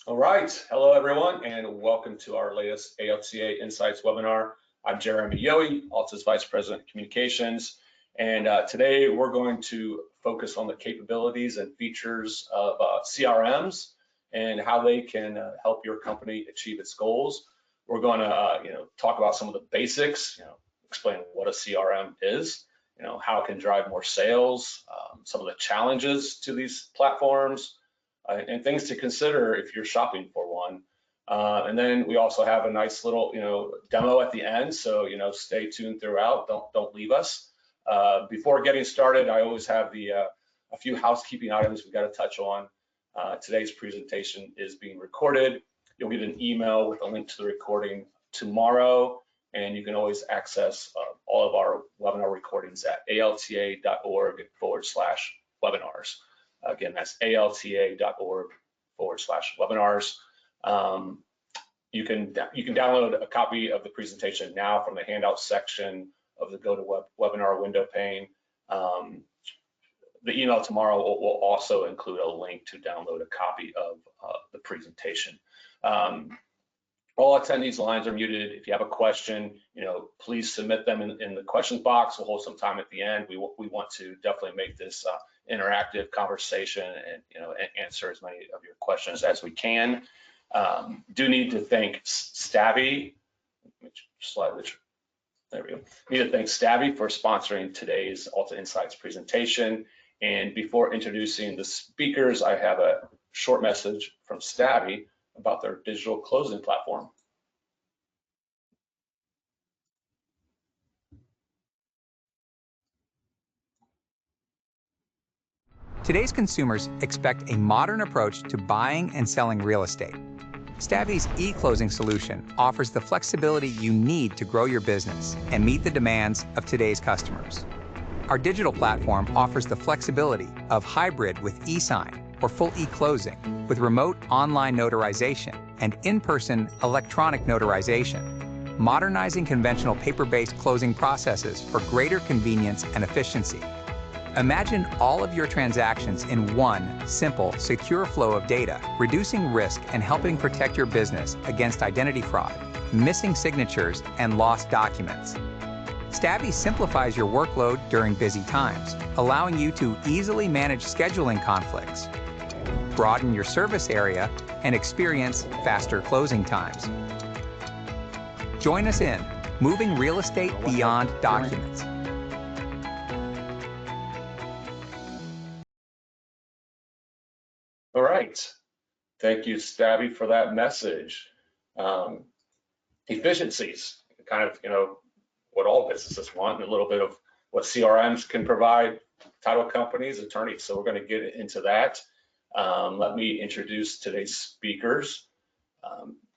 All right, hello everyone, and welcome to our latest ALTA Insights webinar. I'm Jeremy Yohe, ALTA's Vice President of Communications, and today we're going to focus on the capabilities and features of CRMs and how they can help your company achieve its goals. We're going to, talk about some of the basics, explain what a CRM is, how it can drive more sales, some of the challenges to these platforms, and things to consider if you're shopping for one. And then we also have a nice little, demo at the end. So, stay tuned throughout. Don't leave us. Before getting started, I always have a few housekeeping items we've got to touch on. Today's presentation is being recorded. You'll get an email with a link to the recording tomorrow, and you can always access all of our webinar recordings at alta.org/webinars. Again, that's alta.org/webinars. You can download a copy of the presentation now from the handout section of the Go to Webinar window pane. The email tomorrow will also include a link to download a copy of the presentation. All attendees' lines are muted. If you have a question, please submit them in the questions box. We'll hold some time at the end. We want to definitely make this interactive conversation and answer as many of your questions as we can. Do need to thank Stabby. There we go. Need to thank Stabby for sponsoring today's ALTA Insights presentation. And before introducing the speakers, I have a short message from Stabby about their digital closing platform. Today's consumers expect a modern approach to buying and selling real estate. Stabby's e-closing solution offers the flexibility you need to grow your business and meet the demands of today's customers. Our digital platform offers the flexibility of hybrid with e-sign or full e-closing with remote online notarization and in-person electronic notarization, modernizing conventional paper-based closing processes for greater convenience and efficiency. Imagine all of your transactions in one simple, secure flow of data, reducing risk and helping protect your business against identity fraud, missing signatures, and lost documents. Stabby simplifies your workload during busy times, allowing you to easily manage scheduling conflicts, broaden your service area, and experience faster closing times. Join us in moving real estate beyond documents. All right. Thank you, Stabby, for that message. Efficiencies, kind of, what all businesses want, and a little bit of what CRMs can provide title companies, attorneys. So we're going to get into that. Let me introduce today's speakers.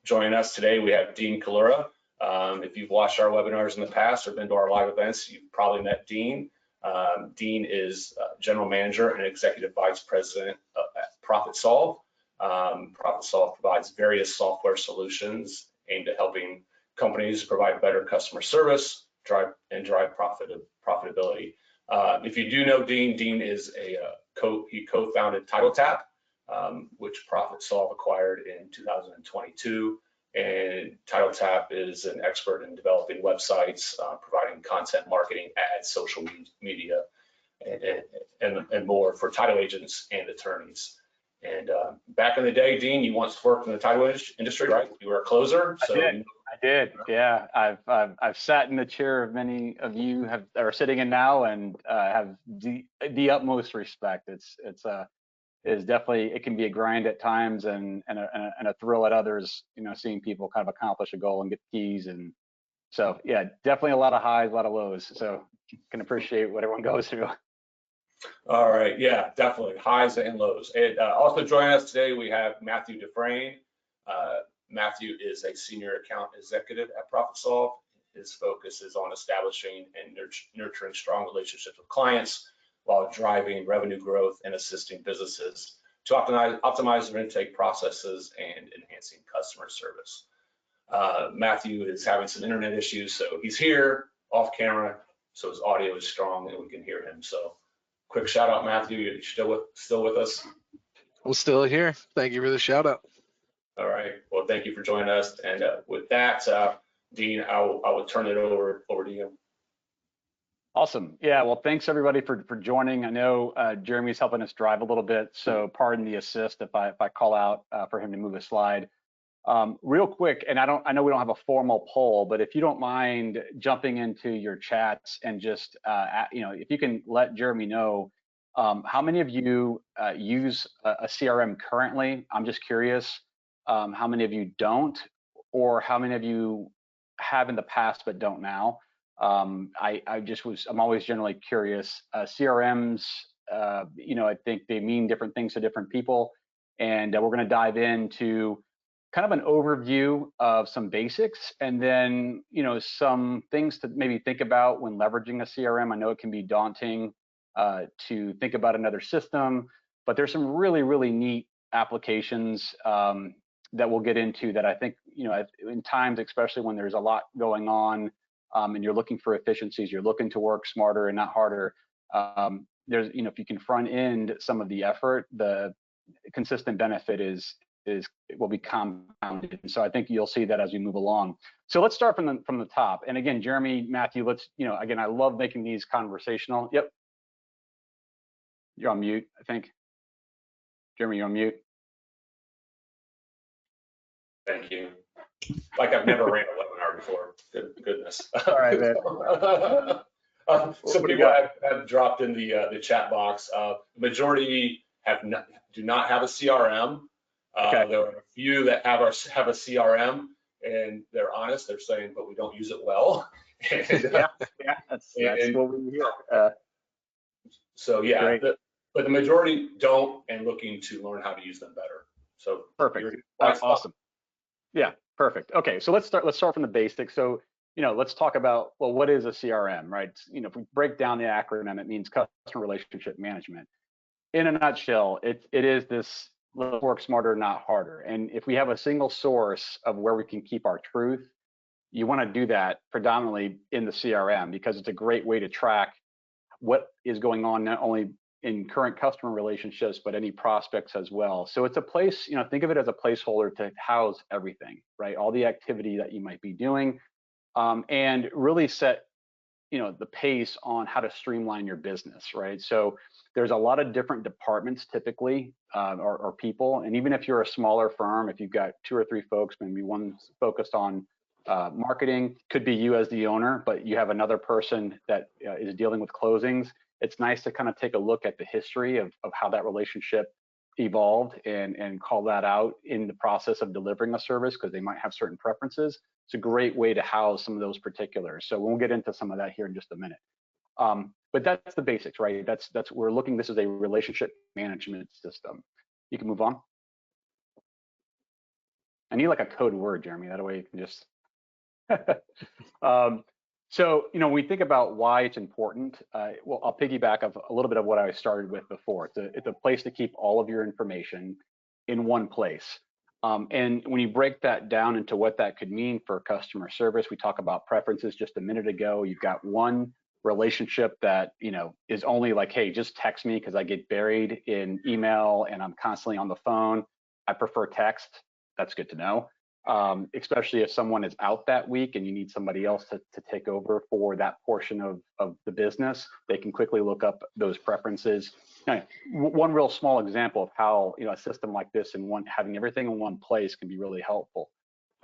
Joining us today, we have Dean Kalura. If you've watched our webinars in the past or been to our live events, you've probably met Dean. Dean is General Manager and Executive Vice President at ProfitSolve. ProfitSolve provides various software solutions aimed at helping companies provide better customer service, drive profitability. If you do know Dean, Dean is he co-founded TitleTap, which ProfitSolve acquired in 2022. And TitleTap is an expert in developing websites, providing content marketing, ads, social media, and more for title agents and attorneys. And back in the day, Dean, you once worked in the title industry, right? You were a closer. So I did. Yeah. I've sat in the chair of many of you are sitting in now, and have the utmost respect. It's definitely, it can be a grind at times and a thrill at others, seeing people kind of accomplish a goal and get keys. And so, yeah, definitely a lot of highs, a lot of lows. So can appreciate what everyone goes through. All right, yeah, definitely highs and lows. And also joining us today, we have Matthew Dufresne. Matthew is a senior account executive at ProfitSolve. His focus is on establishing and nurturing strong relationships with clients while driving revenue growth and assisting businesses to optimize their intake processes and enhancing customer service. Matthew is having some internet issues, so he's here off camera, so his audio is strong and we can hear him. So quick shout out, Matthew, you're still with us? I'm still here. Thank you for the shout out. All right. Well, thank you for joining us. And with that, Dean, I will turn it over to you. Awesome. Yeah, well, thanks everybody for joining. I know Jeremy's helping us drive a little bit, so pardon the assist if I call out for him to move a slide. Real quick, and I know we don't have a formal poll, but if you don't mind jumping into your chats and just if you can let Jeremy know how many of you use a CRM currently. I'm just curious how many of you don't, or how many of you have in the past but don't now. I'm always generally curious. CRMs, I think they mean different things to different people, and we're going to dive into kind of an overview of some basics, and then some things to maybe think about when leveraging a CRM. I know it can be daunting to think about another system, but there's some really neat applications that we'll get into that I think in times, especially when there's a lot going on and you're looking for efficiencies, you're looking to work smarter and not harder. There's if you can front end some of the effort, the consistent benefit will be compounded. And so I think you'll see that as we move along. So let's start from the top. And again, Jeremy, Matthew, let's again, I love making these conversational. Yep, you're on mute, I think. Jeremy, you're on mute. Thank you. Like I've never ran a webinar before. Goodness. All right, man. Some people have dropped in the chat box. The majority do not have a CRM. Okay. There are a few that have a CRM, and they're honest. They're saying, but we don't use it well. And, yeah, that's what we hear. So yeah, but the majority don't, and looking to learn how to use them better. So perfect. That's awesome. Yeah, perfect. Okay, so let's start from the basics. So let's talk about, well, what is a CRM, right? If we break down the acronym, it means customer relationship management. In a nutshell, it is this let's work smarter, not harder. And if we have a single source of where we can keep our truth, you want to do that predominantly in the CRM, because it's a great way to track what is going on, not only in current customer relationships, but any prospects as well. So it's a place, think of it as a placeholder to house everything, right? All the activity that you might be doing, and really set, the pace on how to streamline your business, right? So there's a lot of different departments typically, or people. And even if you're a smaller firm, if you've got 2 or 3 folks, maybe one's focused on marketing, could be you as the owner, but you have another person that is dealing with closings. It's nice to kind of take a look at the history of how that relationship evolved and call that out in the process of delivering a service, because they might have certain preferences. It's a great way to house some of those particulars. So we'll get into some of that here in just a minute. But that's the basics, right? That's we're looking. This is a relationship management system. You can move on. I need like a code word, Jeremy. That way you can just. So when we think about why it's important, well, I'll piggyback of a little bit of what I started with before. It's a place to keep all of your information in one place. And when you break that down into what that could mean for customer service, we talk about preferences just a minute ago. You've got one relationship that is only like, hey, just text me because I get buried in email and I'm constantly on the phone. I prefer text. That's good to know. Especially if someone is out that week and you need somebody else to take over for that portion of the business, they can quickly look up those preferences. Now, one real small example of how a system like this and having everything in one place can be really helpful.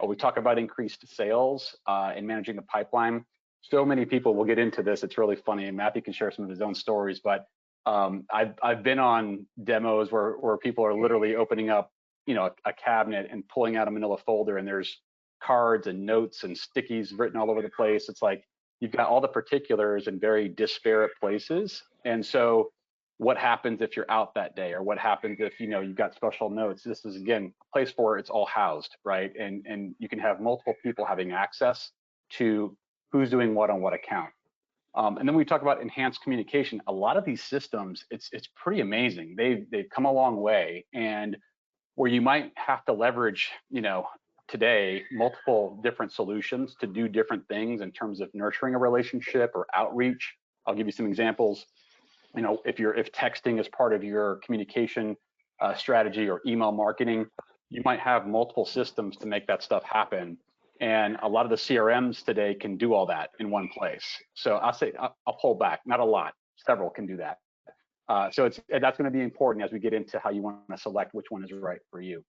We talk about increased sales and managing the pipeline. So many people will get into this. It's really funny, and Matthew can share some of his own stories. But I've been on demos where people are literally opening up a cabinet and pulling out a manila folder, and there's cards and notes and stickies written all over the place. It's like you've got all the particulars in very disparate places. And so what happens if you're out that day, or what happens if you've got special notes? This is, again, a place where it's all housed, right? And you can have multiple people having access to who's doing what on what account. And then we talk about enhanced communication. A lot of these systems, it's pretty amazing. They've come a long way, and where you might have to leverage, today, multiple different solutions to do different things in terms of nurturing a relationship or outreach. I'll give you some examples. If texting is part of your communication strategy, or email marketing, you might have multiple systems to make that stuff happen. And a lot of the CRMs today can do all that in one place. So I'll say, I'll pull back, not a lot, several can do that. So that's going to be important as we get into how you want to select which one is right for you.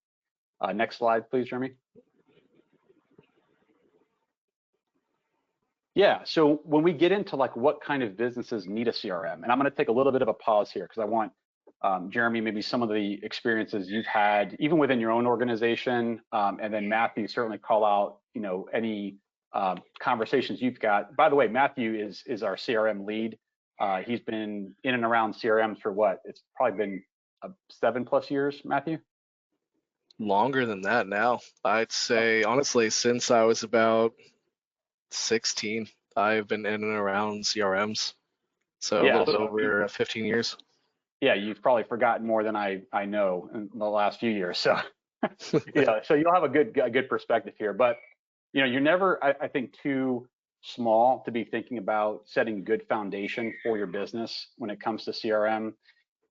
Next slide, please, Jeremy. Yeah, so when we get into like what kind of businesses need a CRM, and I'm going to take a little bit of a pause here because I want Jeremy, maybe some of the experiences you've had, even within your own organization, and then Matthew, certainly call out, you know, any conversations you've got. By the way, Matthew is our CRM lead. He's been in and around CRMs for what? It's probably been 7+ years, Matthew? Longer than that now. I'd say, honestly, since I was about 16, I've been in and around CRMs. So Yeah, a little bit over 15 years. Yeah, you've probably forgotten more than I know in the last few years. So, yeah, so you'll have a good perspective here. But, you know, you're never, I think, too small to be thinking about setting a good foundation for your business when it comes to CRM.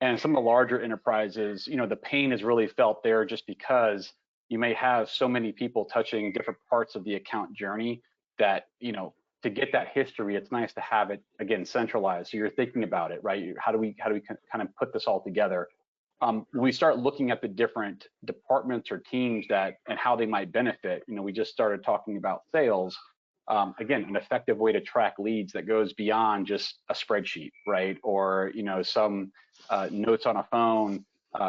And some of the larger enterprises, you know, the pain is really felt there just because you may have so many people touching different parts of the account journey that, you know, to get that history, it's nice to have it, again, centralized. So you're thinking about it, right? How do we kind of put this all together? We start looking at the different departments or teams that and how they might benefit. You know, we just started talking about sales. Again, an effective way to track leads that goes beyond just a spreadsheet, right? Or, you know, some notes on a phone,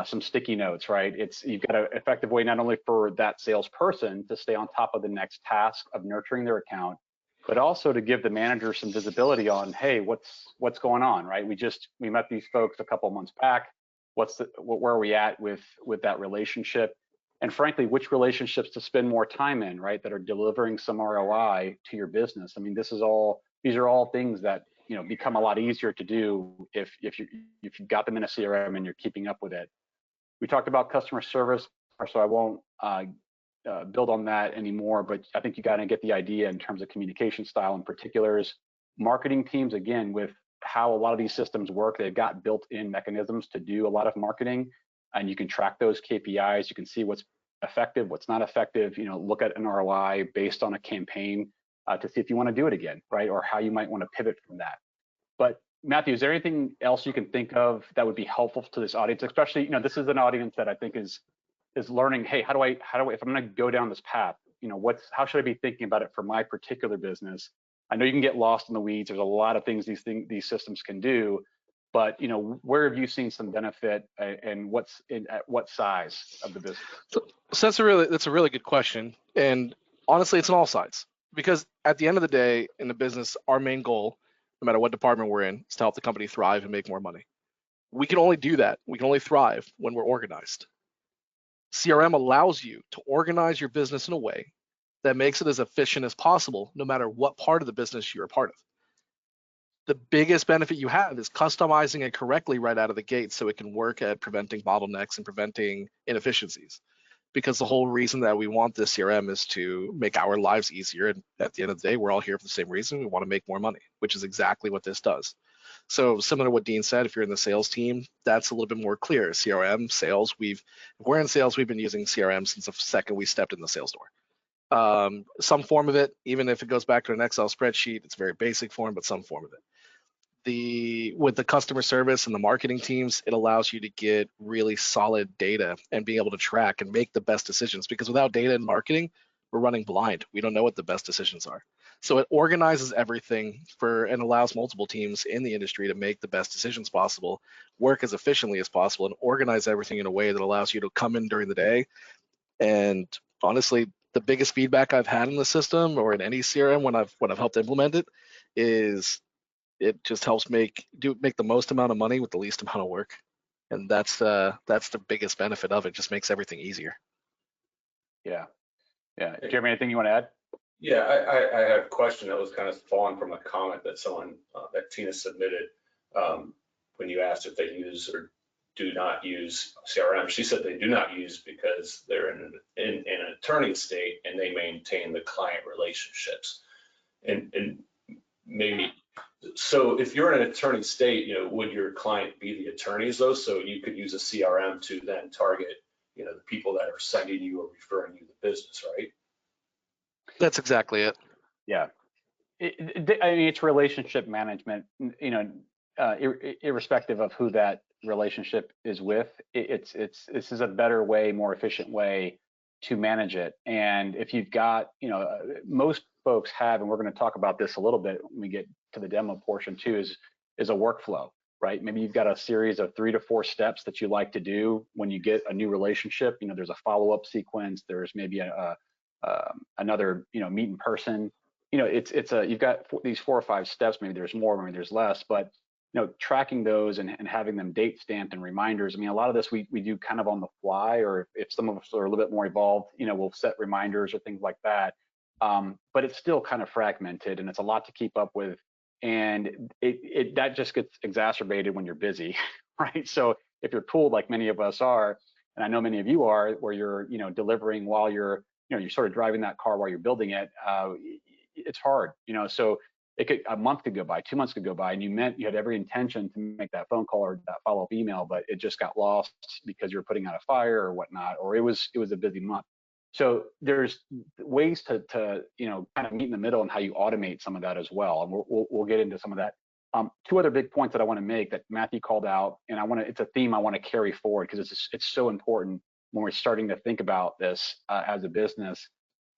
some sticky notes, right? You've got an effective way not only for that salesperson to stay on top of the next task of nurturing their account, but also to give the manager some visibility on, hey, what's going on, right? We met these folks a couple months back. Where are we at with that relationship? And frankly, which relationships to spend more time in, right? That are delivering some ROI to your business. I mean, these are all things that, you know, become a lot easier to do if you've got them in a CRM and you're keeping up with it. We talked about customer service, so I won't build on that anymore, but I think you got to get the idea in terms of communication style in particulars. Marketing teams, again, with how a lot of these systems work, they've got built-in mechanisms to do a lot of marketing, and you can track those KPIs. You can see what's effective, what's not effective, you know, look at an ROI based on a campaign to see if you want to do it again, right? Or how you might want to pivot from that. But Matthew, is there anything else you can think of that would be helpful to this audience? Especially, you know, this is an audience that I think is learning, hey, how do I, if I'm going to go down this path, you know, how should I be thinking about it for my particular business? I know you can get lost in the weeds. There's a lot of things these systems can do, but, you know, where have you seen some benefit and at what size of the business? So that's a really good question. And honestly, it's on all sides, because at the end of the day in the business, our main goal, no matter what department we're in, is to help the company thrive and make more money. We can only do that. We can only thrive when we're organized. CRM allows you to organize your business in a way that makes it as efficient as possible, no matter what part of the business you're a part of. The biggest benefit you have is customizing it correctly right out of the gate so it can work at preventing bottlenecks and preventing inefficiencies. Because the whole reason that we want this CRM is to make our lives easier. And at the end of the day, we're all here for the same reason. We want to make more money, which is exactly what this does. So similar to what Dean said, if you're in the sales team, that's a little bit more clear. CRM, sales, if we're in sales, we've been using CRM since the second we stepped in the sales door. Some form of it, even if it goes back to an Excel spreadsheet, it's very basic form, but some form of it. With the customer service and the marketing teams, it allows you to get really solid data and be able to track and make the best decisions, because without data and marketing, we're running blind. We don't know what the best decisions are. So it organizes everything and allows multiple teams in the industry to make the best decisions possible, work as efficiently as possible, and organize everything in a way that allows you to come in during the day. And honestly, the biggest feedback I've had in the system or in any CRM when I've helped implement it is it just helps make the most amount of money with the least amount of work. And that's the biggest benefit of it. Just makes everything easier. Yeah. Jeremy, anything you want to add? Yeah, I had a question that was kind of falling from a comment that that Tina submitted when you asked if they use or do not use CRM. She said they do not use because they're in an attorney state and they maintain the client relationships. And maybe, so if you're in an attorney state, you know, would your client be the attorneys though? So you could use a CRM to then target, the people that are sending you or referring you the business, right? That's exactly it. Yeah. I mean, it's relationship management, irrespective of who that relationship is with. This is a better way, more efficient way to manage it. And if you've got, most folks have, and we're going to talk about this a little bit when we get to the demo portion too, is a workflow, right? Maybe you've got a series of 3 to 4 steps that you like to do when you get a new relationship. There's a follow-up sequence. There's maybe another, meet in person. You've got these 4 or 5 steps. Maybe there's more, maybe there's less, but tracking those and having them date stamped and reminders. I mean, a lot of this we do kind of on the fly, or if some of us are a little bit more evolved, we'll set reminders or things like that. But it's still kind of fragmented, and it's a lot to keep up with, and that just gets exacerbated when you're busy, right? So if you're pulled like many of us are, and I know many of you are, where you're delivering while you're sort of driving that car while you're building it, it's hard, so a month could go by, 2 months could go by, and you had every intention to make that phone call or that follow-up email, but it just got lost because you're putting out a fire or whatnot, or it was a busy month. So there's ways to kind of meet in the middle and how you automate some of that as well, and we'll get into some of that. 2 other big points that I want to make that Matthew called out, and it's a theme I want to carry forward because it's so important when we're starting to think about this as a business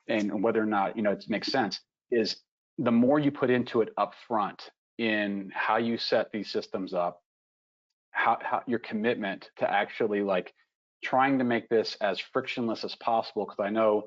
and whether or not it makes sense, is the more you put into it up front in how you set these systems up, how your commitment to actually trying to make this as frictionless as possible, because I know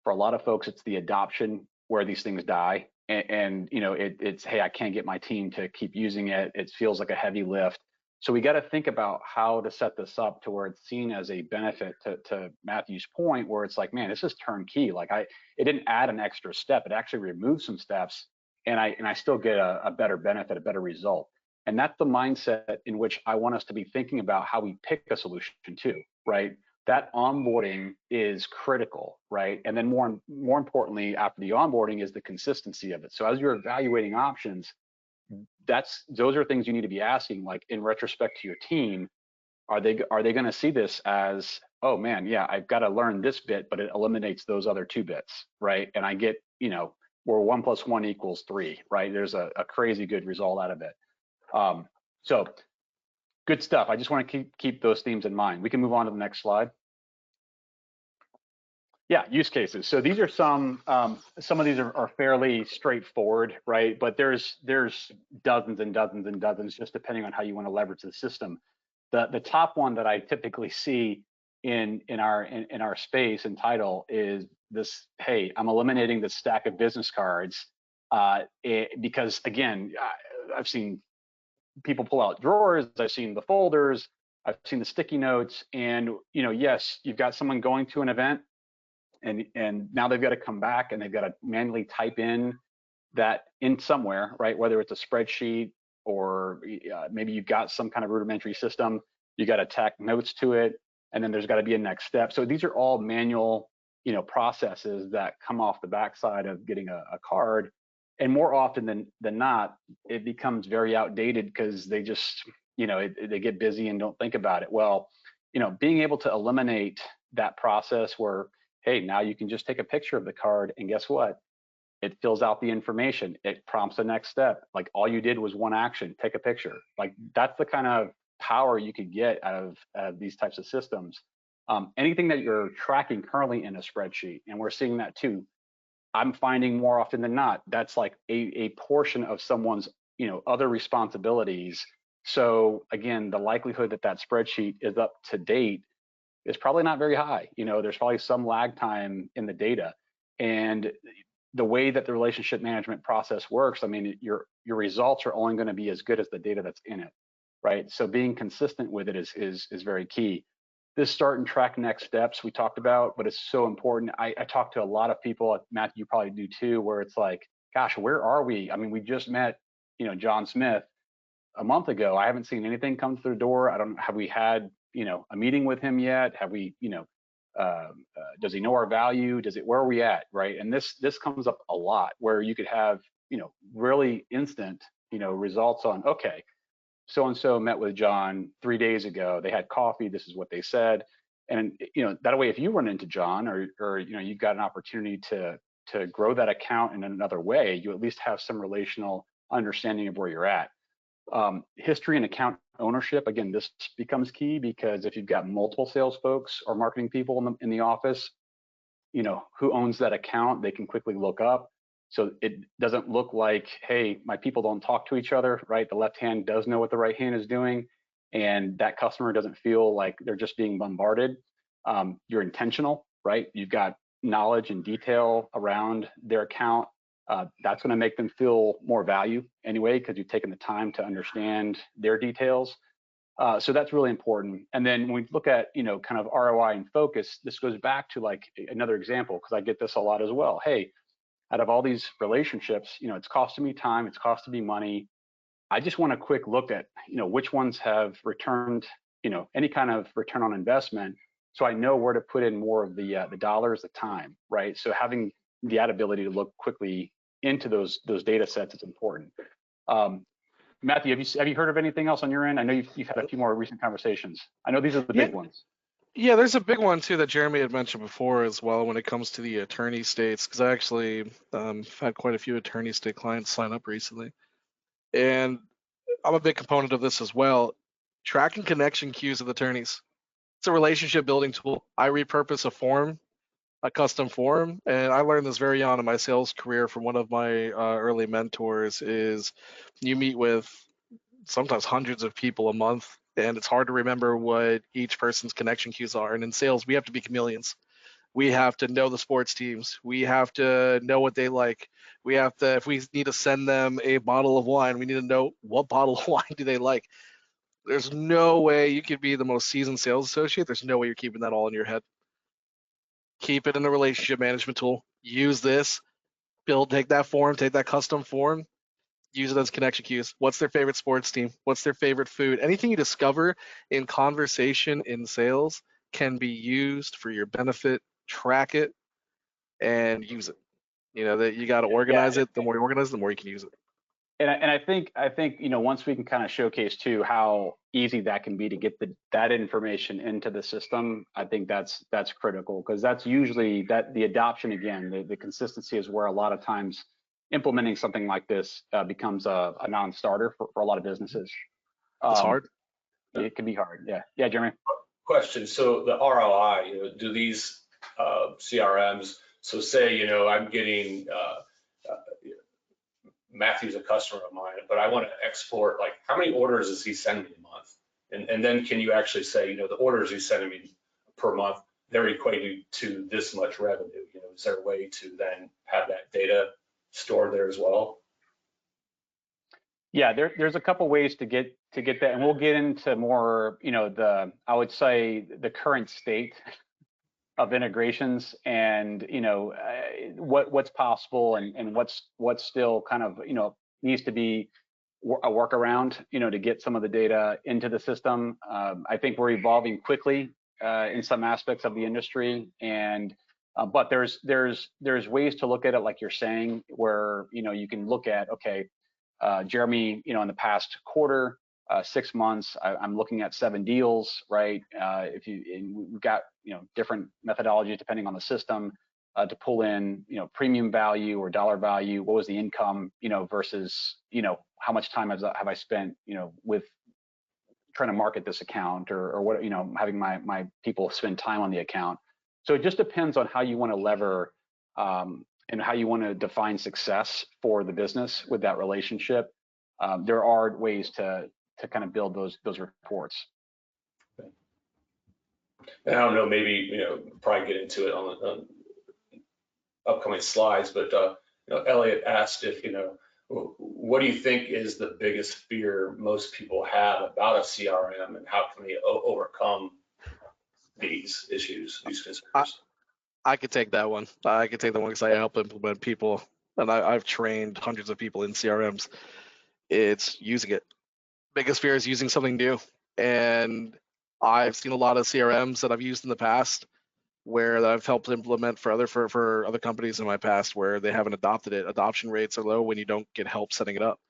for a lot of folks it's the adoption where these things die, and it's, hey, I can't get my team to keep using it, it feels like a heavy lift. So we got to think about how to set this up to where it's seen as a benefit, to Matthew's point, where it's like, man, this is turnkey. It didn't add an extra step, it actually removed some steps, and I still get a better benefit, a better result. And that's the mindset in which I want us to be thinking about how we pick a solution too, right? That onboarding is critical, right? And then more importantly, after the onboarding is the consistency of it. So as you're evaluating options, those are things you need to be asking, in retrospect to your team. Are they going to see this as, oh man, yeah, I've got to learn this bit, but it eliminates those other 2 bits, right? And I get, where 1 + 1 = 3, right? There's a crazy good result out of it. So good stuff. I just want to keep those themes in mind. We can move on to the next slide. Yeah, use cases. So these are some of these are fairly straightforward, right? But there's dozens and dozens and dozens, just depending on how you want to leverage the system. The top one that I typically see in our space and title is this: hey, I'm eliminating the stack of business cards, because again, I've seen people pull out drawers, I've seen the folders, I've seen the sticky notes, and yes, you've got someone going to an event, and now they've got to come back and they've got to manually type in that in somewhere, right? Whether it's a spreadsheet or maybe you've got some kind of rudimentary system, you got to tack notes to it, and then there's got to be a next step. So these are all manual, processes that come off the backside of getting a card. And more often than not, it becomes very outdated because they just, they get busy and don't think about it. Well, being able to eliminate that process where, hey, now you can just take a picture of the card, and guess what? It fills out the information. It prompts the next step. All you did was one action, take a picture. That's the kind of power you could get out of these types of systems. Anything that you're tracking currently in a spreadsheet, and we're seeing that too, I'm finding more often than not, that's a portion of someone's, other responsibilities. So again, the likelihood that spreadsheet is up to date is probably not very high. There's probably some lag time in the data. And the way that the relationship management process works, I mean, your results are only going to be as good as the data that's in it, right? So being consistent with it is very key. This start and track next steps we talked about, but it's so important. I talk to a lot of people, Matt, you probably do too, where it's like, gosh, where are we? I mean, we just met, John Smith a month ago. I haven't seen anything come through the door. I don't, have we had, a meeting with him yet? Have we, does he know our value? Where are we at? Right. And this comes up a lot, where you could have, really instant, results on, okay, so-and-so met with John 3 days ago. They had coffee. This is what they said. And that way, if you run into John, or you've got an opportunity to grow that account in another way, you at least have some relational understanding of where you're at. History and account ownership, again, this becomes key, because if you've got multiple sales folks or marketing people in the office, who owns that account, they can quickly look up. So it doesn't look like, hey, my people don't talk to each other, right? The left hand does know what the right hand is doing, and that customer doesn't feel like they're just being bombarded. You're intentional, right? You've got knowledge and detail around their account. That's going to make them feel more value anyway, because you've taken the time to understand their details. So that's really important. And then when we look at, kind of ROI and focus, this goes back to like another example, because I get this a lot as well. Hey, out of all these relationships, it's costing me time, it's costing me money. I just want a quick look at, which ones have returned, any kind of return on investment, so I know where to put in more of the dollars, the time, right? So having the ability to look quickly into those data sets is important. Matthew, have you heard of anything else on your end? I know you've had a few more recent conversations. I know these are the big ones. Yeah, there's a big one too that Jeremy had mentioned before as well when it comes to the attorney states, because I actually had quite a few attorney state clients sign up recently. And I'm a big component of this as well. Tracking connection queues with attorneys. It's a relationship building tool. I repurpose a custom form, and I learned this very young in my sales career from one of my early mentors, is you meet with sometimes hundreds of people a month, and it's hard to remember what each person's connection queues are. And in sales, we have to be chameleons. We have to know the sports teams. We have to know what they like. We have to, if we need to send them a bottle of wine, we need to know what bottle of wine do they like. There's no way you could be the most seasoned sales associate. There's no way you're keeping that all in your head. Keep it in a relationship management tool. Use this. Take that form, take that custom form, use it as connection queues. What's their favorite sports team? What's their favorite food? Anything you discover in conversation in sales can be used for your benefit. Track it and use it. That you got to organize it. The more you organize, the more you can use it. And I think once we can kind of showcase too how easy that can be to get that information into the system, I think that's critical, because that's usually the adoption, again, the consistency is where a lot of times implementing something like this becomes a non-starter for a lot of businesses. It's hard. It can be hard. Yeah, Jeremy. Question. So the ROI, do these CRMs? So say I'm getting Matthew's a customer of mine, but I want to export, like, how many orders does he send me a month? And then can you actually say, the orders he's sending me per month, they're equated to this much revenue? Is there a way to then have that data stored there as well? Yeah, there's a couple ways to get that, and we'll get into more, I would say the current state of integrations, and what's possible, and what's still kind of needs to be a workaround to get some of the data into the system. I think we're evolving quickly in some aspects of the industry, and but there's ways to look at it, like you're saying, where you can look at, okay, Jeremy, in the past quarter, 6 months, I'm looking at 7 deals, right? We've got different methodologies depending on the system to pull in premium value or dollar value. What was the income versus how much time have I spent with trying to market this account, or what having my people spend time on the account. So it just depends on how you want to lever and how you want to define success for the business with that relationship. There are ways to kind of build those reports. And I don't know, maybe probably get into it on upcoming slides, but Elliot asked if what do you think is the biggest fear most people have about a CRM, and how can they overcome these issues, these concerns? I could take that one. I could take that one because I help implement people, and I've trained hundreds of people in CRMs. It's using it. Biggest fear is using something new. And I've seen a lot of CRMs that I've used in the past where I've helped implement for other companies in my past where they haven't adopted it. Adoption rates are low when you don't get help setting it up.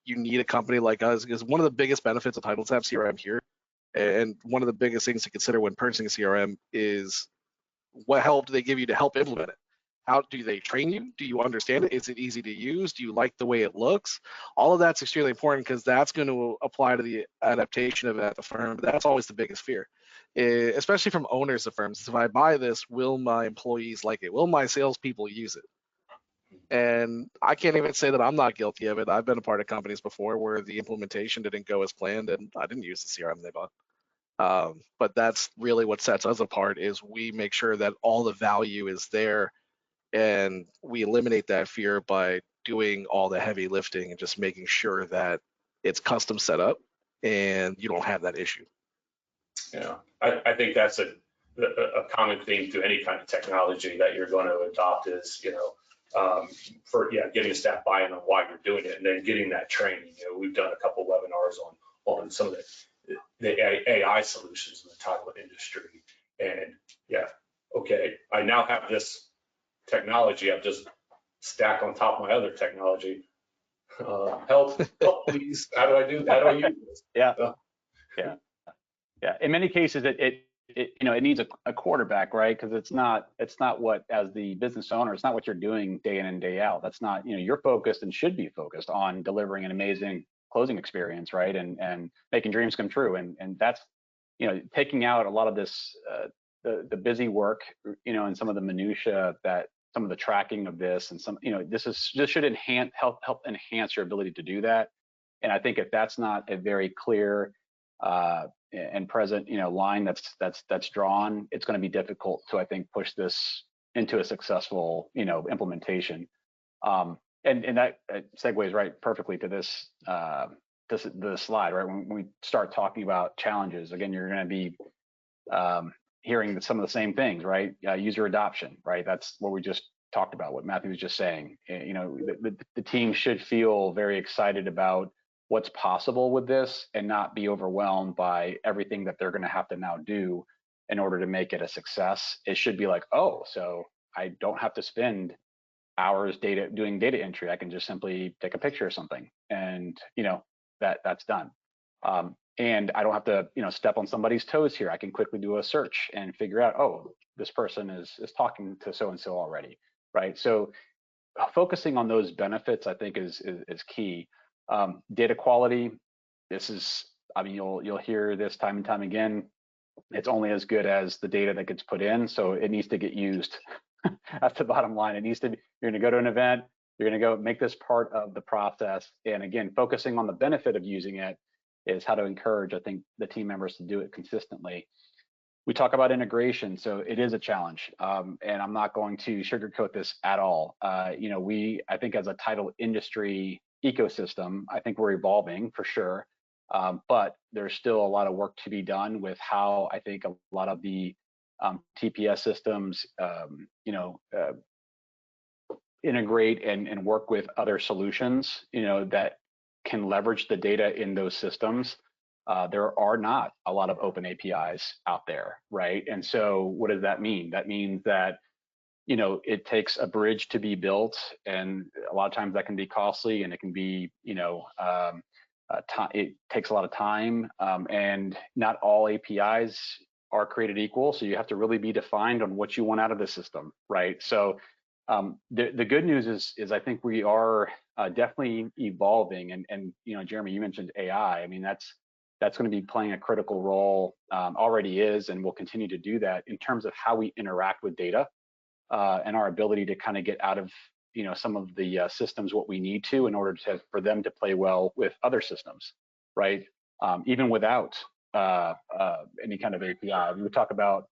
You need a company like us, because one of the biggest benefits of ALTA CRM here And one of the biggest things to consider when purchasing a CRM is what help do they give you to help implement it? How do they train you? Do you understand it? Is it easy to use? Do you like the way it looks? All of that's extremely important because that's going to apply to the adaptation of it at the firm. But that's always the biggest fear, especially from owners of firms. If I buy this, will my employees like it? Will my salespeople use it? And I can't even say that I'm not guilty of it. I've been a part of companies before where the implementation didn't go as planned, and I didn't use the CRM they bought. But that's really what sets us apart is we make sure that all the value is there, and we eliminate that fear by doing all the heavy lifting and just making sure that it's custom set up and you don't have that issue. Yeah, I think that's a common theme to any kind of technology that you're going to adopt is, getting staff buy-in on why you're doing it and then getting that training. We've done a couple webinars on some of the AI solutions in the title industry. And okay, I now have this technology. I've just stacked on top of my other technology. Help, please. How do I use this? Yeah. In many cases, it needs a quarterback, right? Because it's not what, as the business owner, it's not what you're doing day in and day out. That's not, you're focused and should be focused on delivering an amazing closing experience, right? And making dreams come true. And that's, taking out a lot of this, the busy work, and some of the minutia, that some of the tracking of this and some, this should help enhance your ability to do that. And I think if that's not a very clear and present, line that's drawn, it's going to be difficult to, I think, push this into a successful, implementation. And that segues right perfectly to this the slide, right? When we start talking about challenges, again, you're going to be hearing some of the same things, right? User adoption, right? That's what we just talked about, what Matthew was just saying. The team should feel very excited about what's possible with this and not be overwhelmed by everything that they're going to have to now do in order to make it a success. It should be like, oh, so I don't have to spend hours doing data entry. I can just simply take a picture of something and, that's done. And I don't have to, step on somebody's toes here. I can quickly do a search and figure out, oh, this person is talking to so-and-so already, right? So focusing on those benefits, I think is key. Data quality, you'll hear this time and time again. It's only as good as the data that gets put in, so it needs to get used. That's the bottom line. It needs to be, you're going to go to an event, you're going to go make this part of the process. And again, focusing on the benefit of using it is how to encourage, I think, the team members to do it consistently. We talk about integration, so it is a challenge, and I'm not going to sugarcoat this at all. I think as a title industry ecosystem, I think we're evolving for sure, but there's still a lot of work to be done with how I think a lot of the TPS systems, integrate and work with other solutions, that can leverage the data in those systems. There are not a lot of open APIs out there, right? And so what does that mean? That means that, it takes a bridge to be built, and a lot of times that can be costly, and it can be, it takes a lot of time, and not all APIs are created equal. So you have to really be defined on what you want out of the system, right? So the good news is I think we are definitely evolving, and Jeremy, you mentioned AI. I mean, that's going to be playing a critical role, already is, and will continue to do that in terms of how we interact with data, and our ability to kind of get out of some of the systems what we need to in order for them to play well with other systems, right? Even without any kind of API, we would talk about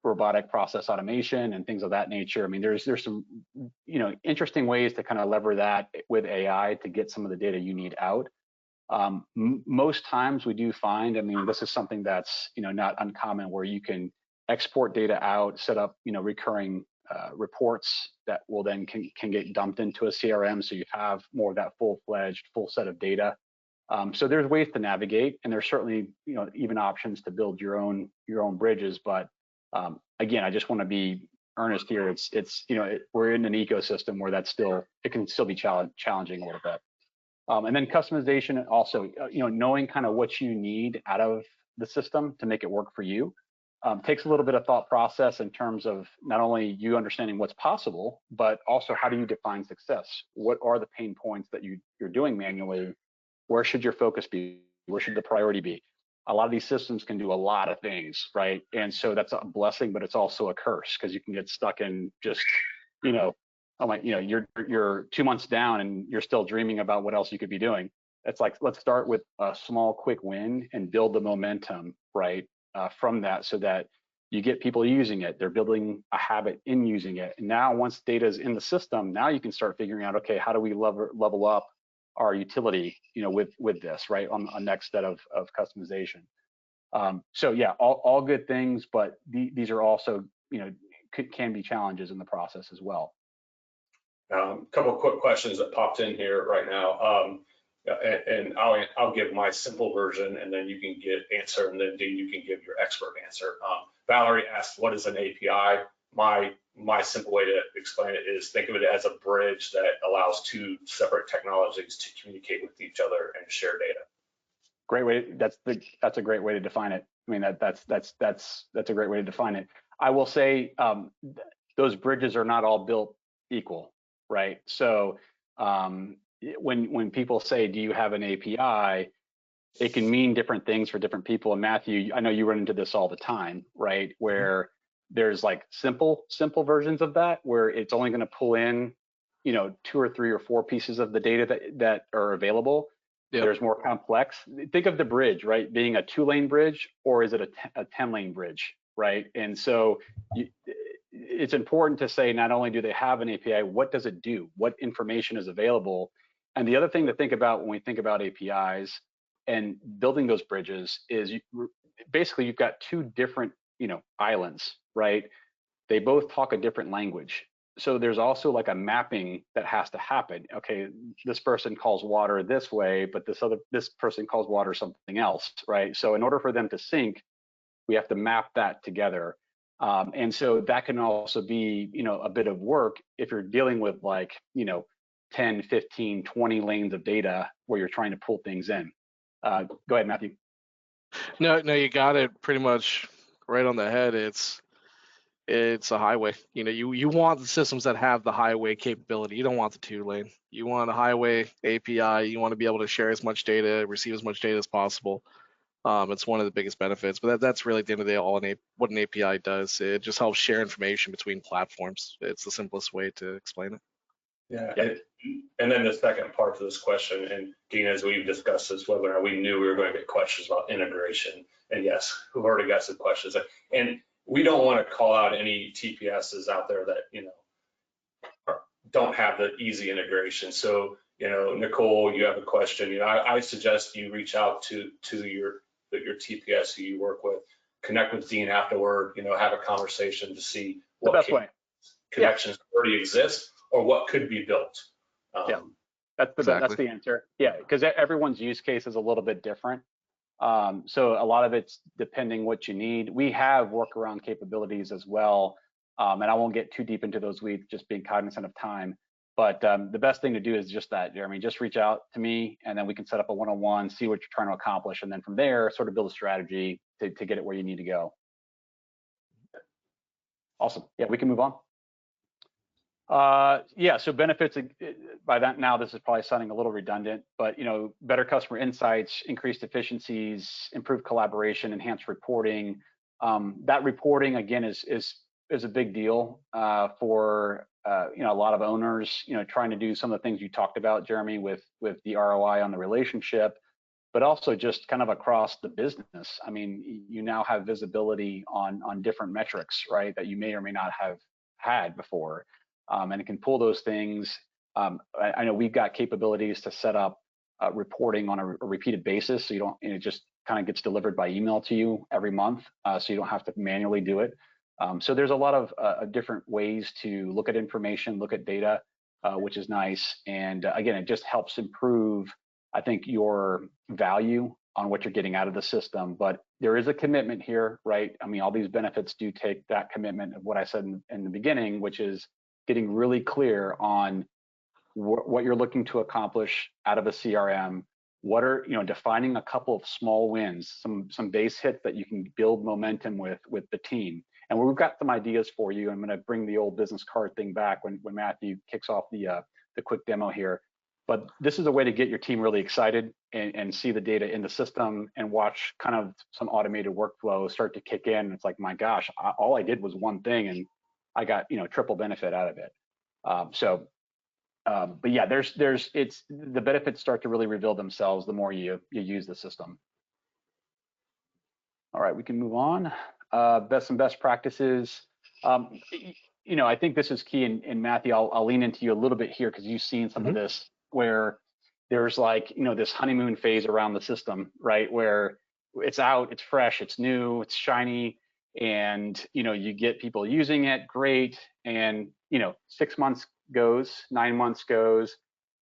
robotic process automation and things of that nature. I mean, there's some interesting ways to kind of lever that with AI to get some of the data you need out. Most times we do find, I mean, this is something that's not uncommon, where you can export data out, set up recurring reports that will then can get dumped into a CRM, so you have more of that full-fledged full set of data. So there's ways to navigate, and there's certainly even options to build your own bridges. But again, I just want to be earnest here. It's we're in an ecosystem where it can still be challenging a little bit. And then customization also, knowing kind of what you need out of the system to make it work for you. Takes a little bit of thought process in terms of not only you understanding what's possible, but also how do you define success? What are the pain points that you're doing manually? Where should your focus be? Where should the priority be? A lot of these systems can do a lot of things, right? And so that's a blessing, but it's also a curse because you can get stuck in just, oh my, you're 2 months down and you're still dreaming about what else you could be doing. It's like, let's start with a small, quick win and build the momentum, right? From that, so that you get people using it. They're building a habit in using it. And now once data is in the system, now you can start figuring out, okay, how do we level up our utility, with this, right, on a next set of customization. So yeah, all good things, but these are also, can be challenges in the process as well. A couple of quick questions that popped in here right now. And I'll give my simple version, and then you can answer, and then Dean, you can give your expert answer. Valerie asked, what is an API? My simple way to explain it is, think of it as a bridge that allows two separate technologies to communicate with each other and share data. Great way. That's a great way to define it. I mean, that's a great way to define it. I will say those bridges are not all built equal, right? So when people say, do you have an API, it can mean different things for different people. And Matthew, I know you run into this all the time, right? Where there's like simple versions of that, where it's only going to pull in, 2 or 3 or 4 pieces of the data that are available. Yep. There's more complex. Think of the bridge, right, being a 2-lane bridge, or is it a 10-lane bridge, right? And so it's important to say, not only do they have an API, what does it do? What information is available? And the other thing to think about when we think about APIs and building those bridges is basically you've got 2 different, islands, right? They both talk a different language. So there's also like a mapping that has to happen. Okay, this person calls water this way, but this person calls water something else, right? So in order for them to sync, we have to map that together. And so that can also be, a bit of work if you're dealing with like, 10, 15, 20 lanes of data where you're trying to pull things in. Go ahead, Matthew. No, you got it pretty much right on the head. It's a highway. You want the systems that have the highway capability. You don't want the 2-lane. You want a highway API. You want to be able to share as much data, receive as much data as possible. It's one of the biggest benefits. But that's really at the end of the day what an API does. It just helps share information between platforms. It's the simplest way to explain it. Yeah. And then the second part to this question, and Dean, as we've discussed this webinar, we knew we were going to get questions about integration. And yes, we've already got some questions. And we don't want to call out any TPSs out there that, don't have the easy integration. So, Nicole, you have a question. I suggest you reach out to your TPS who you work with, connect with Dean afterward, have a conversation to see what connections already exist or what could be built. Yeah, that's the answer. Yeah, because everyone's use case is a little bit different. So a lot of it's depending what you need. We have workaround capabilities as well. And I won't get too deep into those weeds, just being cognizant of time. But the best thing to do is just that, Jeremy, just reach out to me and then we can set up a one-on-one, see what you're trying to accomplish. And then from there, sort of build a strategy to get it where you need to go. Awesome. Yeah, we can move on. Yeah, so benefits, by that now, this is probably sounding a little redundant, but better customer insights, increased efficiencies, improved collaboration, enhanced reporting. That reporting again is a big deal for a lot of owners, trying to do some of the things you talked about, Jeremy, with the ROI on the relationship, but also just kind of across the business. I mean, you now have visibility on different metrics, right, that you may or may not have had before. And it can pull those things. I know we've got capabilities to set up reporting on a repeated basis, so it just kind of gets delivered by email to you every month, so you don't have to manually do it. So there's a lot of different ways to look at information, look at data, which is nice. And again, it just helps improve, I think, your value on what you're getting out of the system. But there is a commitment here, right? I mean, all these benefits do take that commitment of what I said in the beginning, which is getting really clear on what you're looking to accomplish out of a CRM. What are, defining a couple of small wins, some base hits that you can build momentum with the team. And we've got some ideas for you. I'm going to bring the old business card thing back when Matthew kicks off the quick demo here. But this is a way to get your team really excited and see the data in the system and watch kind of some automated workflow start to kick in. It's like, my gosh, all I did was one thing and I got, triple benefit out of it. But yeah, it's the benefits start to really reveal themselves the more you use the system. All right, we can move on. Best practices. I think this is key, and Matthew, I'll lean into you a little bit here because you've seen some of this where there's like, this honeymoon phase around the system, right? Where it's out, it's fresh, it's new, it's shiny, and you get people using it, great, and 6 months goes, 9 months goes,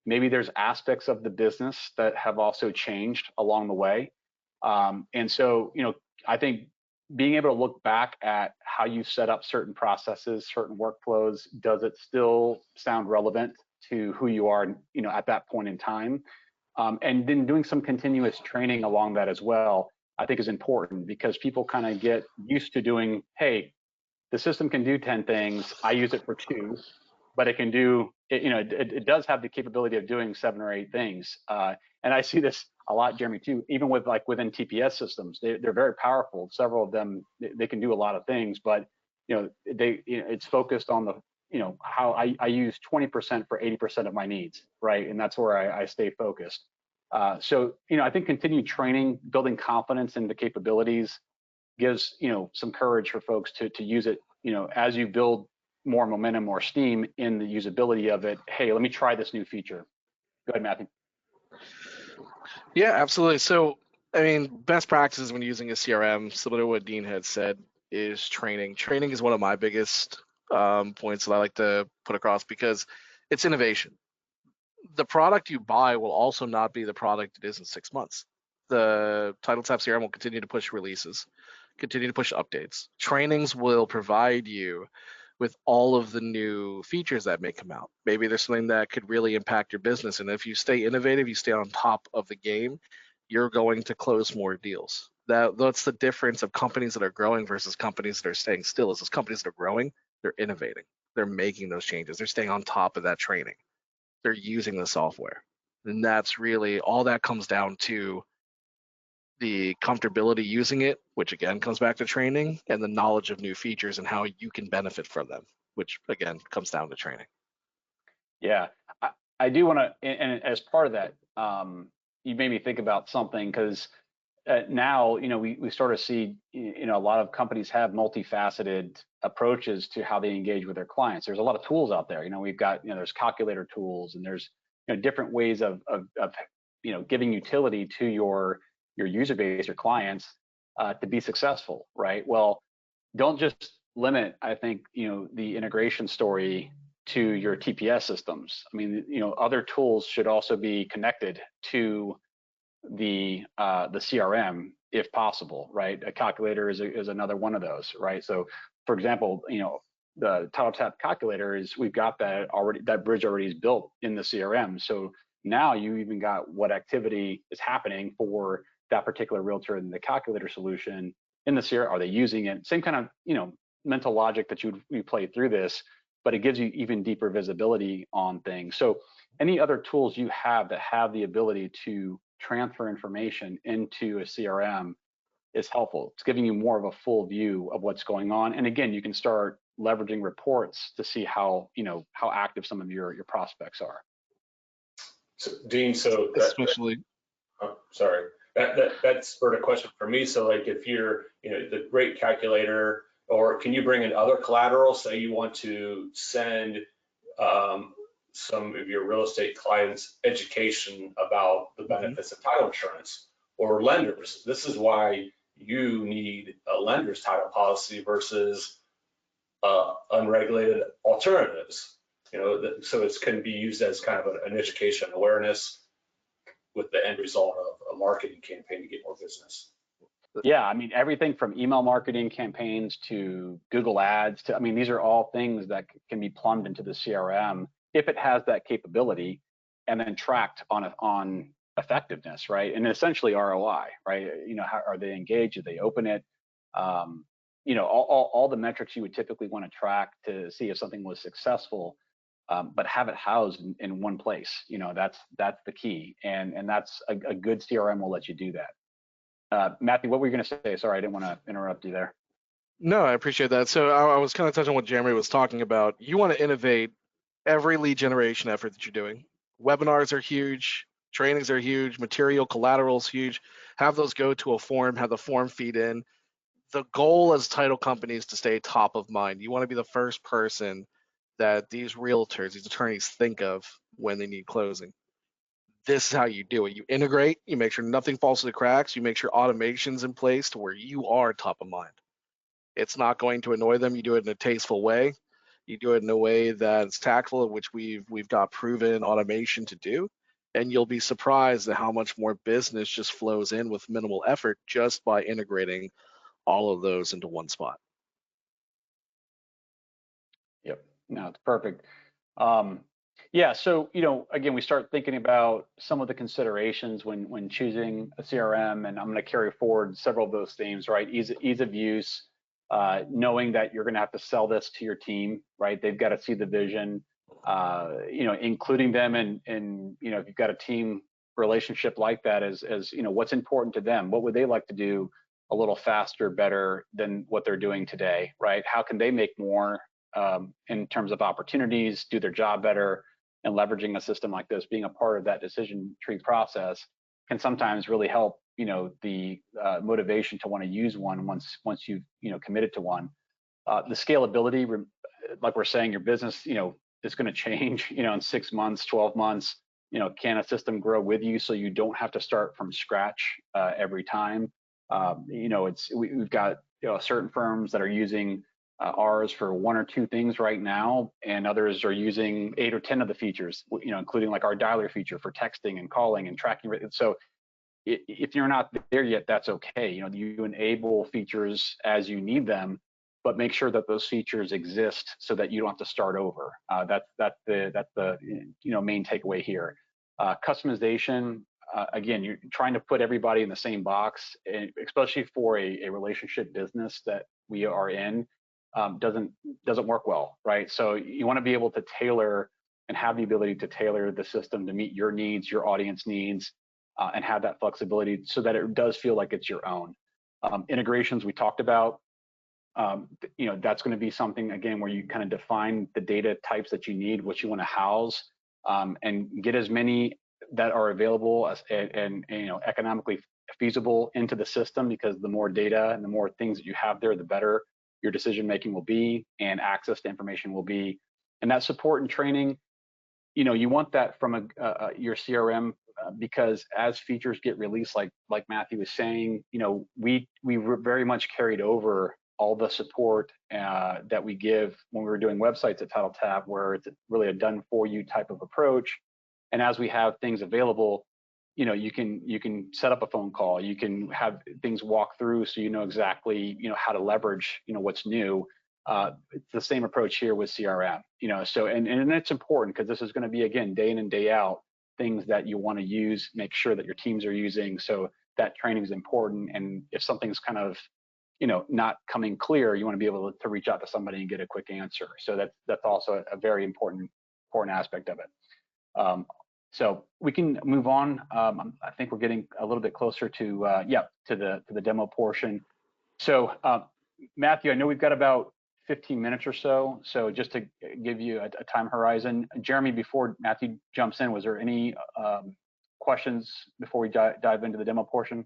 maybe there's aspects of the business that have also changed along the way, and so I think being able to look back at how you set up certain processes, certain workflows, does it still sound relevant to who you are, at that point in time? And then doing some continuous training along that as well, I think is important because people kind of get used to doing, hey, the system can do 10 things, I use it for 2, but it can do, it does have the capability of doing 7 or 8 things. And I see this a lot, Jeremy, too, even with within TPS systems, they're very powerful. Several of them, they can do a lot of things, but it's focused on the, how I use 20% for 80% of my needs, right? And that's where I stay focused. So I think continued training, building confidence in the capabilities gives some courage for folks to use it. As you build more momentum or steam in the usability of it, hey, let me try this new feature. Go ahead, Matthew. Yeah, absolutely. So, best practices when using a CRM, similar to what Dean had said, is training. Training is one of my biggest points that I like to put across because it's innovation. The product you buy will also not be the product it is in 6 months. The TitleTap CRM will continue to push releases, continue to push updates. Trainings will provide you with all of the new features that may come out. Maybe there's something that could really impact your business. And if you stay innovative, you stay on top of the game, you're going to close more deals. That's the difference of companies that are growing versus companies that are staying still. Is those companies that are growing, they're innovating. They're making those changes. They're staying on top of that training. They're using the software. And that's really all that comes down to the comfortability using it, which again comes back to training, and the knowledge of new features and how you can benefit from them, which again comes down to training. Yeah, I do want to, and as part of that, you made me think about something because now, we sort of see, a lot of companies have multifaceted approaches to how they engage with their clients. There's a lot of tools out there. We've got, there's calculator tools and there's, different ways of giving utility to your user base, your clients, to be successful, right? Well, don't just limit, I think, the integration story to your TPS systems. Other tools should also be connected to the CRM if possible, right? A calculator is another one of those, right? So, for example, the TitleTap calculator we've got that already, that bridge already is built in the CRM. So now you even got what activity is happening for that particular realtor in the calculator solution in the CRM. Are they using it? Same kind of, mental logic that you play through this, but it gives you even deeper visibility on things. So any other tools you have that have the ability to transfer information into a CRM is helpful. It's giving you more of a full view of what's going on. And again, you can start leveraging reports to see how active some of your prospects are. So, Dean, especially, sorry, that spurred a question for me. So like if you're, the great calculator, or can you bring in other collateral? Say you want to send some of your real estate clients education about the benefits of title insurance, or lenders. This is why you need a lender's title policy versus unregulated alternatives. So it can be used as kind of an education awareness with the end result of a marketing campaign to get more business. Yeah, everything from email marketing campaigns to Google ads to, these are all things that can be plumbed into the CRM if it has that capability, and then tracked on effectiveness, right? And essentially ROI, right? You know, how are they engaged? Do they open it? You know, all the metrics you would typically want to track to see if something was successful, but have it housed in one place. You know, that's the key, and that's a good CRM will let you do that. Matthew, what were you going to say? Sorry, I didn't want to interrupt you there. No, I appreciate that. So I was kind of touching on what Jeremy was talking about. You want to innovate every lead generation effort that you're doing. Webinars are huge, trainings are huge, material collateral is huge. Have those go to a form, have the form feed in. The goal as title companies to stay top of mind. You want to be the first person that these realtors, these attorneys think of when they need closing. This is how you do it. You integrate, you make sure nothing falls through the cracks, you make sure automation's in place to where you are top of mind. It's not going to annoy them. You do it in a tasteful way. You do it in a way that's tactful, which we've got proven automation to do. And you'll be surprised at how much more business just flows in with minimal effort just by integrating all of those into one spot. Yep. No, it's perfect. Yeah. So, you know, again, we start thinking about some of the considerations when choosing a CRM, and I'm going to carry forward several of those themes, right? Ease of use, knowing that you're going to have to sell this to your team, right? They've got to see the vision, you know, including them in, you know, if you've got a team relationship like that, as you know, what's important to them, what would they like to do a little faster, better than what they're doing today, right? How can they make more in terms of opportunities, do their job better, and leveraging a system like this, being a part of that decision tree process can sometimes really help, you know, the motivation to want to use one once you've, you know, committed to one. The scalability, like we're saying, your business, you know, is going to change, you know, in 6 months, 12 months. You know, can a system grow with you so you don't have to start from scratch every time? You know, we've got, you know, certain firms that are using ours for 1 or 2 things right now, and others are using 8 or 10 of the features, you know, including like our dialer feature for texting and calling and tracking. So if you're not there yet, that's okay. You know, you enable features as you need them, but make sure that those features exist so that you don't have to start over. That's the you know, main takeaway here. Customization. Again, you're trying to put everybody in the same box, especially for a relationship business that we are in. Doesn't work well, right? So you want to be able to tailor and have the ability to tailor the system to meet your needs, your audience needs, and have that flexibility so that it does feel like it's your own. Integrations we talked about, you know, that's going to be something again where you kind of define the data types that you need, what you want to house, and get as many that are available and you know, economically feasible into the system, because the more data and the more things that you have there, the better your decision making will be and access to information will be. And that support and training, you know, you want that from your CRM, because as features get released, like Matthew was saying, you know, we very much carried over all the support that we give when we were doing websites at TitleTap, where it's really a done for you type of approach. And as we have things available, you know, you can set up a phone call, you can have things walk through so you know exactly, you know, how to leverage, you know, what's new. It's the same approach here with CRM, you know, so and it's important because this is going to be, again, day in and day out things that you want to use, make sure that your teams are using. So that training is important. And if something's kind of, you know, not coming clear, you want to be able to reach out to somebody and get a quick answer. So that's also a very important aspect of it. So we can move on. I think we're getting a little bit closer to the demo portion. So Matthew, I know we've got about 15 minutes or so. So just to give you a time horizon, Jeremy, before Matthew jumps in, was there any questions before we dive into the demo portion?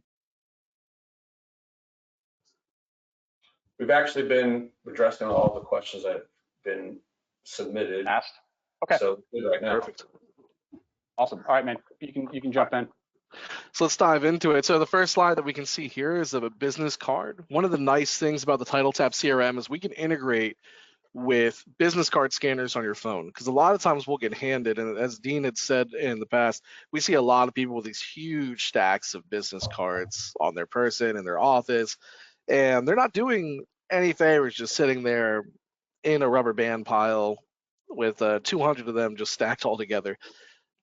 We've actually been addressing all the questions that have been submitted. Asked. Okay. So good right now. Perfect. Awesome. All right, man. You can jump in. So let's dive into it. So the first slide that we can see here is of a business card. One of the nice things about the TitleTap CRM is we can integrate with business card scanners on your phone, because a lot of times we'll get handed, and as Dean had said in the past, we see a lot of people with these huge stacks of business cards on their person in their office, and they're not doing any favors just sitting there in a rubber band pile with 200 of them just stacked all together.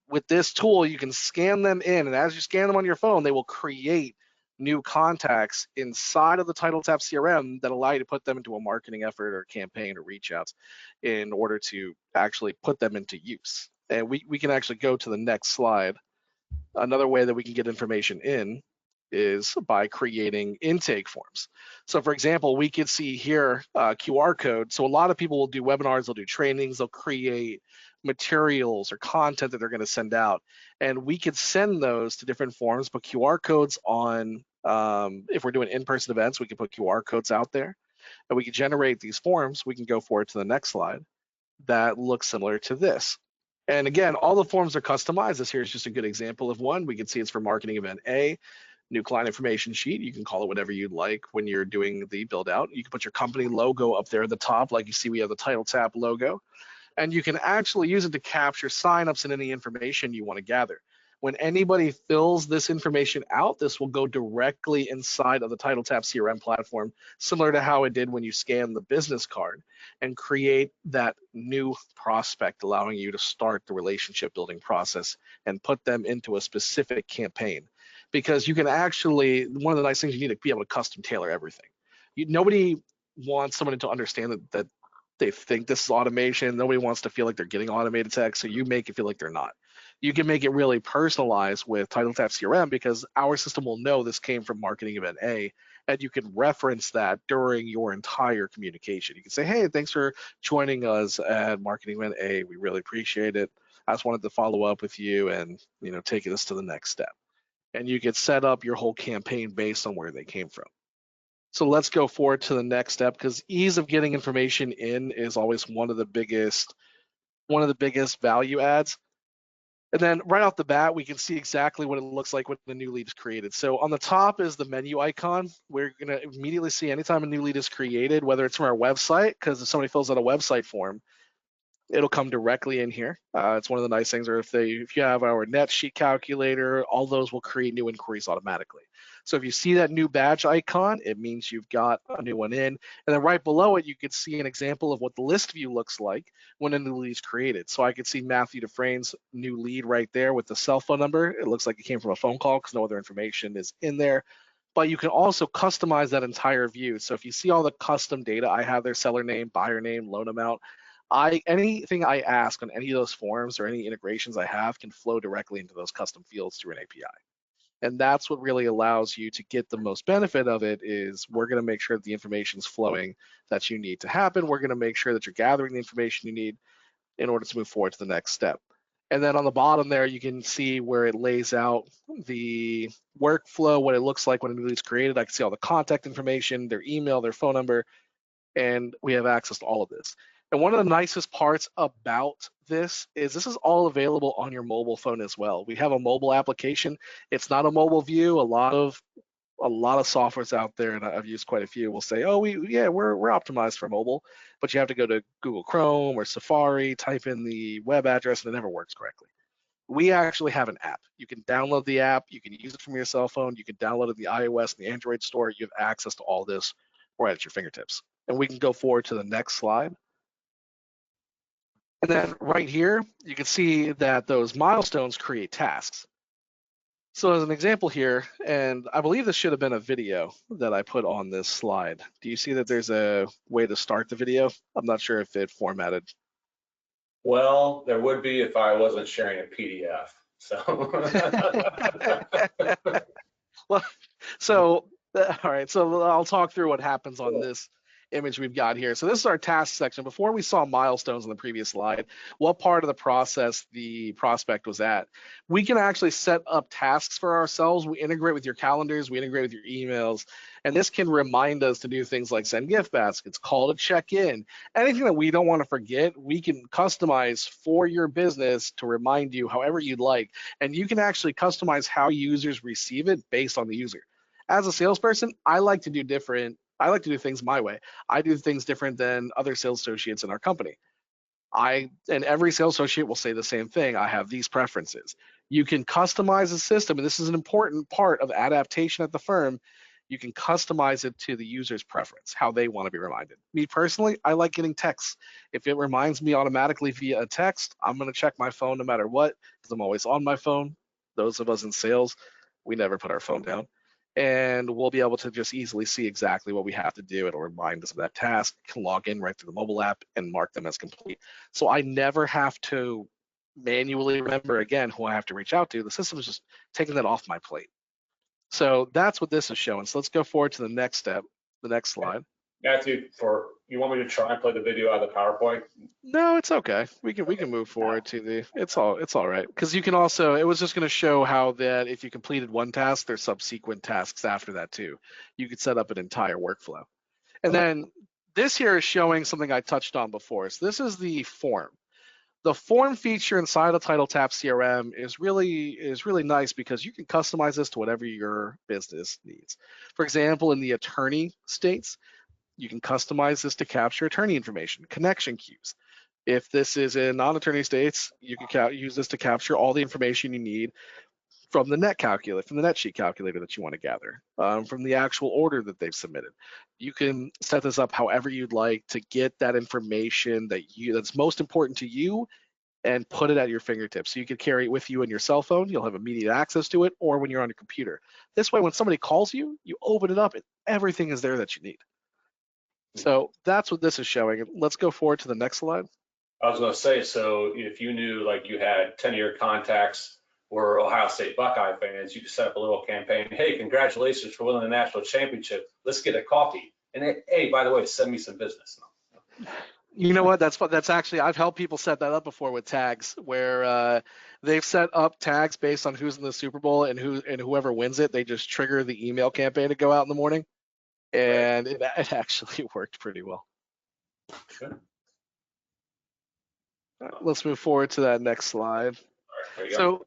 With this tool, you can scan them in, and as you scan them on your phone, they will create new contacts inside of the TitleTap CRM that allow you to put them into a marketing effort or campaign or reach outs in order to actually put them into use. And we can actually go to the next slide. Another way that we can get information in is by creating intake forms. So for example, we could see here QR code. So a lot of people will do webinars, they'll do trainings, they'll create materials or content that they're going to send out. And we could send those to different forms, but QR codes on, if we're doing in-person events, we can put QR codes out there and we can generate these forms. We can go forward to the next slide that looks similar to this. And again, all the forms are customized. This here is just a good example of one. We can see it's for marketing event A, new client information sheet. You can call it whatever you'd like when you're doing the build out. You can put your company logo up there at the top. Like you see, we have the TitleTap logo. And you can actually use it to capture signups and any information you want to gather. When anybody fills this information out, this will go directly inside of the TitleTap CRM platform, similar to how it did when you scan the business card, and create that new prospect, allowing you to start the relationship building process and put them into a specific campaign. Because you can actually, one of the nice things, you need to be able to custom tailor everything. Nobody wants someone to understand that they think this is automation. Nobody wants to feel like they're getting automated text, so you make it feel like they're not. You can make it really personalized with TitleTap CRM because our system will know this came from marketing event A, and you can reference that during your entire communication. You can say, hey, thanks for joining us at marketing event A. We really appreciate it. I just wanted to follow up with you and take this to the next step. And you can set up your whole campaign based on where they came from. So let's go forward to the next step, because ease of getting information in is always one of the biggest value adds. And then right off the bat, we can see exactly what it looks like when the new lead is created. So on the top is the menu icon. We're going to immediately see anytime a new lead is created, whether it's from our website, because if somebody fills out a website form, it'll come directly in here. It's one of the nice things, or if you have our net sheet calculator, all those will create new inquiries automatically. So if you see that new badge icon, it means you've got a new one in. And then right below it, you can see an example of what the list view looks like when a new lead is created. So I could see Matthew Dufresne's new lead right there with the cell phone number. It looks like it came from a phone call because no other information is in there. But you can also customize that entire view. So if you see all the custom data I have there, seller name, buyer name, loan amount, anything I ask on any of those forms or any integrations I have can flow directly into those custom fields through an API. And that's what really allows you to get the most benefit of it. Is we're going to make sure that the information is flowing that you need to happen. We're going to make sure that you're gathering the information you need in order to move forward to the next step. And then on the bottom there, you can see where it lays out the workflow, what it looks like when a new lead is created. I can see all the contact information, their email, their phone number, and we have access to all of this. And one of the nicest parts about this is all available on your mobile phone as well. We have a mobile application. It's not a mobile view. A lot of softwares out there, and I've used quite a few, will say, oh, we're optimized for mobile, but you have to go to Google Chrome or Safari, type in the web address, and it never works correctly. We actually have an app. You can download the app. You can use it from your cell phone. You can download it in the iOS and the Android store. You have access to all this right at your fingertips. And we can go forward to the next slide. And then right here, you can see that those milestones create tasks. So as an example here, and I believe this should have been a video that I put on this slide. Do you see that there's a way to start the video? I'm not sure if it formatted. Well, there would be if I wasn't sharing a PDF. So. Well, all right. So I'll talk through what happens on this image we've got here. So this is our task section. Before we saw milestones on the previous slide, what part of the process the prospect was at. We can actually set up tasks for ourselves. We integrate with your calendars, we integrate with your emails, and this can remind us to do things like send gift baskets, call to check in, anything that we don't want to forget, we can customize for your business to remind you however you'd like. And you can actually customize how users receive it based on the user. As a salesperson, I like to do things my way. I do things different than other sales associates in our company. And every sales associate will say the same thing. I have these preferences. You can customize the system, and this is an important part of adaptation at the firm. You can customize it to the user's preference, how they want to be reminded. Me personally, I like getting texts. If it reminds me automatically via a text, I'm going to check my phone no matter what, because I'm always on my phone. Those of us in sales, we never put our phone down. And we'll be able to just easily see exactly what we have to do. It'll remind us of that task, can log in right through the mobile app and mark them as complete. So I never have to manually remember again who I have to reach out to. The system is just taking that off my plate. So that's what this is showing. So let's go forward to the next step, the next slide. Matthew, you want me to try and play the video out of the PowerPoint? No, it's okay. We can move forward to the. It's all right, because you can also. It was just going to show how that if you completed one task, there's subsequent tasks after that too. You could set up an entire workflow, and then this here is showing something I touched on before. So this is the form. The form feature inside of TitleTap CRM is really nice because you can customize this to whatever your business needs. For example, in the attorney states, you can customize this to capture attorney information, connection queues. If this is in non-attorney states, you can use this to capture all the information you need from the net calculator, from the net sheet calculator that you want to gather, from the actual order that they've submitted. You can set this up however you'd like to get that information that's most important to you and put it at your fingertips. So you could carry it with you in your cell phone. You'll have immediate access to it, or when you're on your computer. This way, when somebody calls you, you open it up and everything is there that you need. So that's what this is showing. Let's go forward to the next slide. I was going to say, so if you knew like you had 10 of your contacts were Ohio State Buckeye fans, you could set up a little campaign. Hey, congratulations for winning the national championship. Let's get a coffee. And hey, by the way, send me some business. You know what? That's actually, I've helped people set that up before with tags, where they've set up tags based on who's in the Super Bowl and whoever wins it. They just trigger the email campaign to go out in the morning, and it actually worked pretty well. Good. Let's move forward to that next slide. Right, so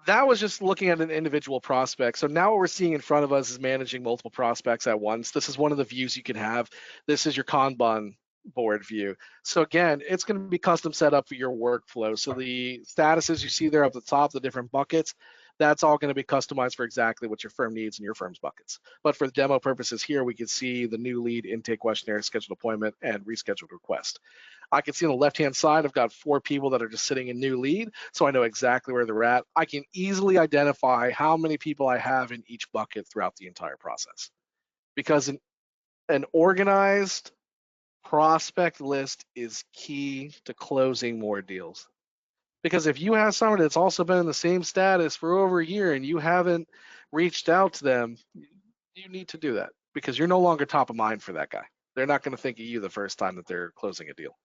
that was just looking at an individual prospect. So now what we're seeing in front of us is managing multiple prospects at once. This is one of the views you can have. This is your Kanban board view. So again, it's going to be custom set up for your workflow. So the statuses you see there up the top, the different buckets, that's all going to be customized for exactly what your firm needs in your firm's buckets. But for the demo purposes here, we can see the new lead, intake questionnaire, scheduled appointment, and rescheduled request. I can see on the left-hand side, I've got 4 people that are just sitting in new lead, so I know exactly where they're at. I can easily identify how many people I have in each bucket throughout the entire process. Because an organized prospect list is key to closing more deals. Because if you have somebody that's also been in the same status for over a year and you haven't reached out to them, you need to do that because you're no longer top of mind for that guy. They're not going to think of you the first time that they're closing a deal.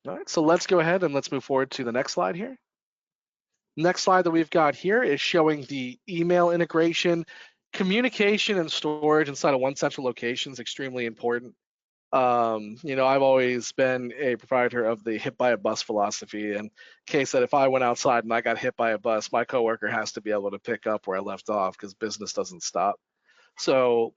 All right, so let's go ahead and let's move forward to the next slide here. Next slide that we've got here is showing the email integration. Communication and storage inside of one central location is extremely important. I've always been a proprietor of the hit by a bus philosophy, and case that if I went outside and I got hit by a bus, my coworker has to be able to pick up where I left off because business doesn't stop. So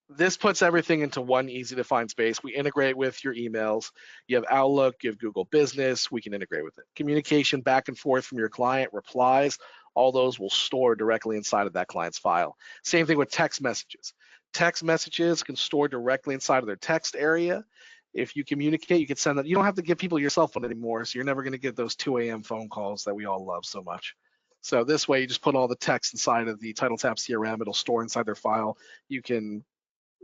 this puts everything into one easy to find space. We integrate with your emails. You have Outlook, you have Google Business, we can integrate with it. Communication back and forth from your client, replies, all those will store directly inside of that client's file. Same thing with text messages. Text messages can store directly inside of their text area. If you communicate, you can send them. You don't have to give people your cell phone anymore, so you're never going to get those 2 a.m. phone calls that we all love so much. So this way, you just put all the text inside of the TitleTap CRM. It'll store inside their file. You can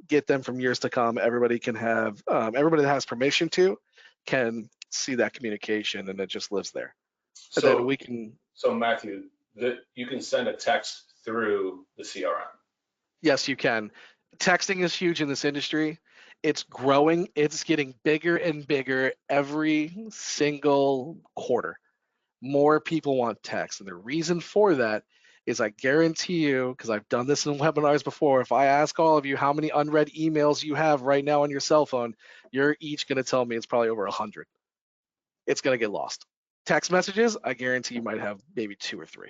get them from years to come. Everybody can have, everybody that has permission to can see that communication, and it just lives there. And then we can. So Matthew, you can send a text through the CRM. Yes, you can. Texting is huge in this industry. It's growing. It's getting bigger and bigger every single quarter. More people want text. And the reason for that is I guarantee you, because I've done this in webinars before, if I ask all of you how many unread emails you have right now on your cell phone, you're each going to tell me it's probably over 100. It's going to get lost. Text messages, I guarantee you might have maybe 2 or 3.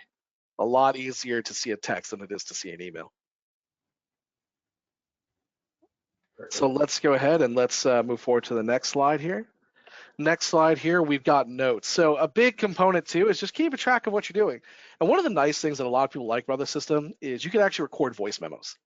A lot easier to see a text than it is to see an email. So let's go ahead and let's move forward to the next slide here. Next slide here, we've got notes. So a big component too is just keeping track of what you're doing. And one of the nice things that a lot of people like about the system is you can actually record voice memos.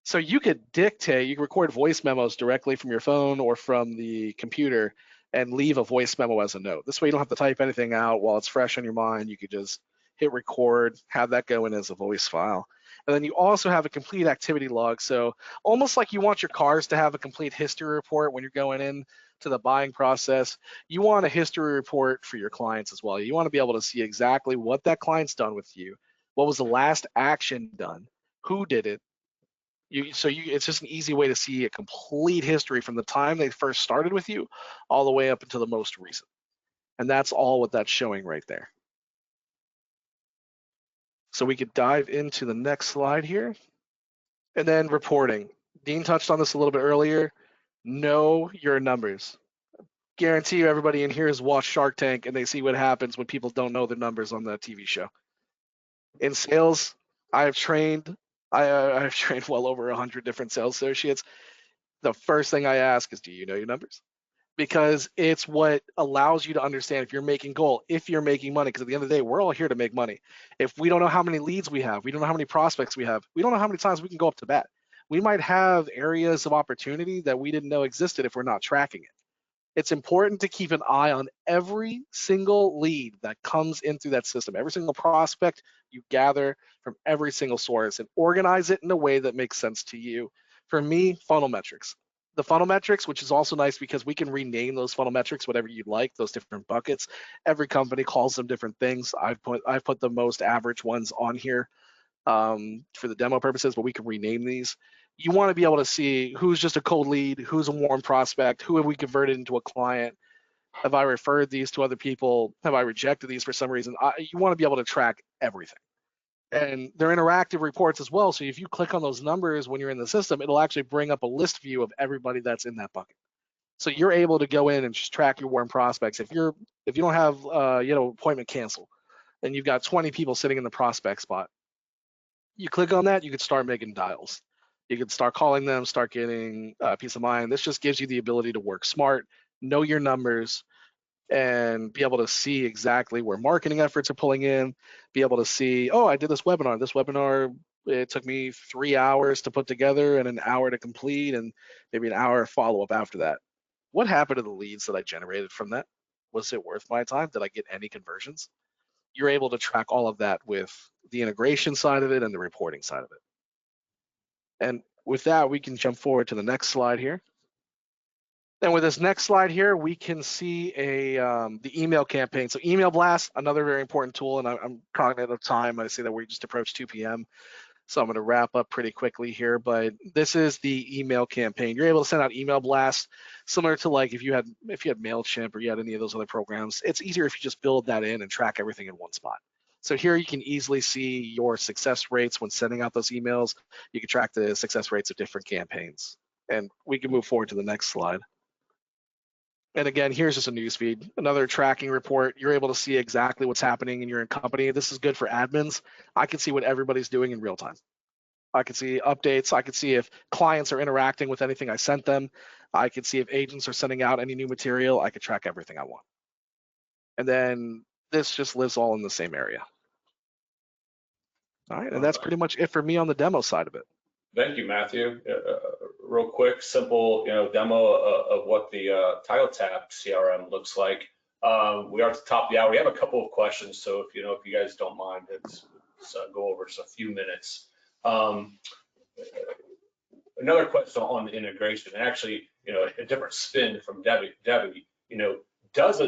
So you could dictate, you can record voice memos directly from your phone or from the computer and leave a voice memo as a note. This way you don't have to type anything out while it's fresh on your mind. You could just hit record, have that go in as a voice file. And then you also have a complete activity log. So almost like you want your cars to have a complete history report when you're going in to the buying process, you want a history report for your clients as well. You want to be able to see exactly what that client's done with you. What was the last action done? Who did it? It's just an easy way to see a complete history from the time they first started with you all the way up until the most recent. And that's all what that's showing right there. So we could dive into the next slide here. And then reporting. Dean touched on this a little bit earlier. Know your numbers. Guarantee you everybody in here has watched Shark Tank and they see what happens when people don't know their numbers on the TV show. In sales, I've trained well over 100 different sales associates. The first thing I ask is, do you know your numbers? Because it's what allows you to understand if you're making goal, if you're making money. Because at the end of the day, we're all here to make money. If we don't know how many leads we have, we don't know how many prospects we have, we don't know how many times we can go up to bat. We might have areas of opportunity that we didn't know existed if we're not tracking it. It's important to keep an eye on every single lead that comes in through that system, every single prospect you gather from every single source, and organize it in a way that makes sense to you. For me, funnel metrics. The funnel metrics, which is also nice because we can rename those funnel metrics whatever you'd like, those different buckets. Every company calls them different things. I've put the most average ones on here for the demo purposes, but we can rename these. You want to be able to see who's just a cold lead, who's a warm prospect, who have we converted into a client, have I referred these to other people, have I rejected these for some reason. You want to be able to track everything. And they're interactive reports as well. So if you click on those numbers when you're in the system, it'll actually bring up a list view of everybody that's in that bucket. So you're able to go in and just track your warm prospects. If you don't have appointment cancel and you've got 20 people sitting in the prospect spot, you click on that, you could start making dials. You could start calling them, start getting peace of mind. This just gives you the ability to work smart, know your numbers, and be able to see exactly where marketing efforts are pulling in, be able to see, oh, I did this webinar. This webinar, it took me 3 hours to put together and an hour to complete and maybe an hour of follow-up after that. What happened to the leads that I generated from that? Was it worth my time? Did I get any conversions? You're able to track all of that with the integration side of it and the reporting side of it. And with that, we can jump forward to the next slide here. And with this next slide here, we can see the email campaign. So email blast, another very important tool, and I'm cognizant of time. I see that we just approached 2 p.m. So I'm going to wrap up pretty quickly here, but this is the email campaign. You're able to send out email blasts similar to like if you had MailChimp or you had any of those other programs. It's easier if you just build that in and track everything in one spot. So here you can easily see your success rates when sending out those emails. You can track the success rates of different campaigns. And we can move forward to the next slide. And again, here's just a news feed, another tracking report. You're able to see exactly what's happening in your company. This is good for admins. I can see what everybody's doing in real time. I can see updates. I can see if clients are interacting with anything I sent them. I can see if agents are sending out any new material. I can track everything I want. And then this just lives all in the same area. All right, and that's pretty much it for me on the demo side of it. Thank you, Matthew. Real quick, simple, demo of what the Title Tab CRM looks like. We are at the top of the hour. We have a couple of questions, so if you guys don't mind, let's go over just a few minutes. Another question on the integration, and actually, a different spin from Debbie. Does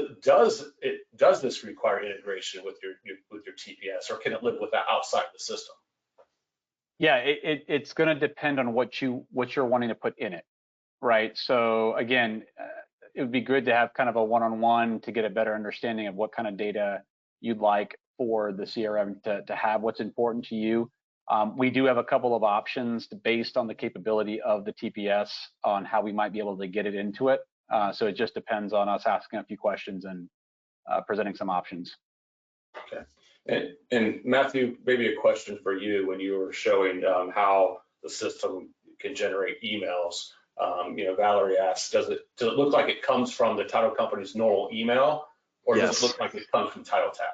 this require integration with your TPS, or can it live without outside the system? Yeah, it's going to depend on what you're wanting to put in it, right? So again, it would be good to have kind of a one-on-one to get a better understanding of what kind of data you'd like for the CRM to have, what's important to you. We do have a couple of options based on the capability of the TPS on how we might be able to get it into it. So it just depends on us asking a few questions and presenting some options. Okay. And Matthew, maybe a question for you when you were showing how the system can generate emails. Valerie asked, does it look like it comes from the title company's normal email, or Yes. does it look like it comes from Title Tab?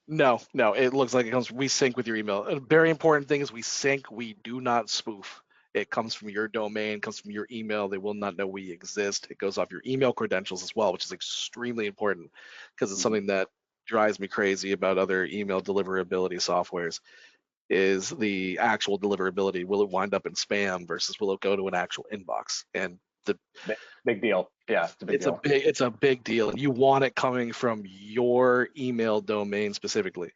No, it looks like it comes. We sync with your email. A very important thing is we sync. We do not spoof. It comes from your domain, comes from your email. They will not know we exist. It goes off your email credentials as well, which is extremely important because it's something that drives me crazy about other email deliverability softwares is the actual deliverability. Will it wind up in spam versus will it go to an actual inbox? And Big deal. Yeah, it's a big deal. It's a big deal, and you want it coming from your email domain specifically.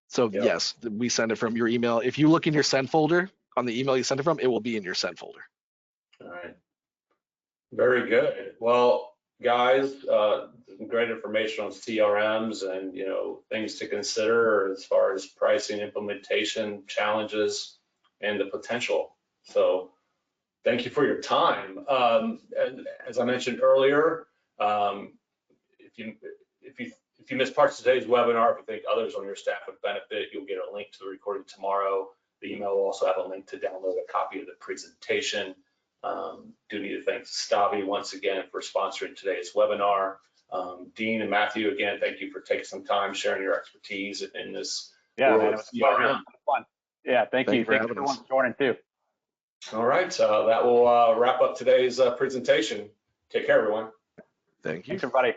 So Yep. yes, we send it from your email. If you look in your send folder on the email you sent it from, it will be in your send folder. All right. Very good. Well, guys, some great information on CRMs and, you know, things to consider as far as pricing, implementation, challenges, and the potential. So thank you for your time. And as I mentioned earlier, if you missed parts of today's webinar, if you think others on your staff would benefit, you'll get a link to the recording tomorrow. The email will also have a link to download a copy of the presentation. Do need to thank Stavi once again for sponsoring today's webinar. Dean and Matthew, again, thank you for taking some time sharing your expertise in this. Yeah, man, it was fun. Yeah, thank you. Thanks everyone for joining too. All right, that will wrap up today's presentation. Take care, everyone. Thank you. Thanks, everybody.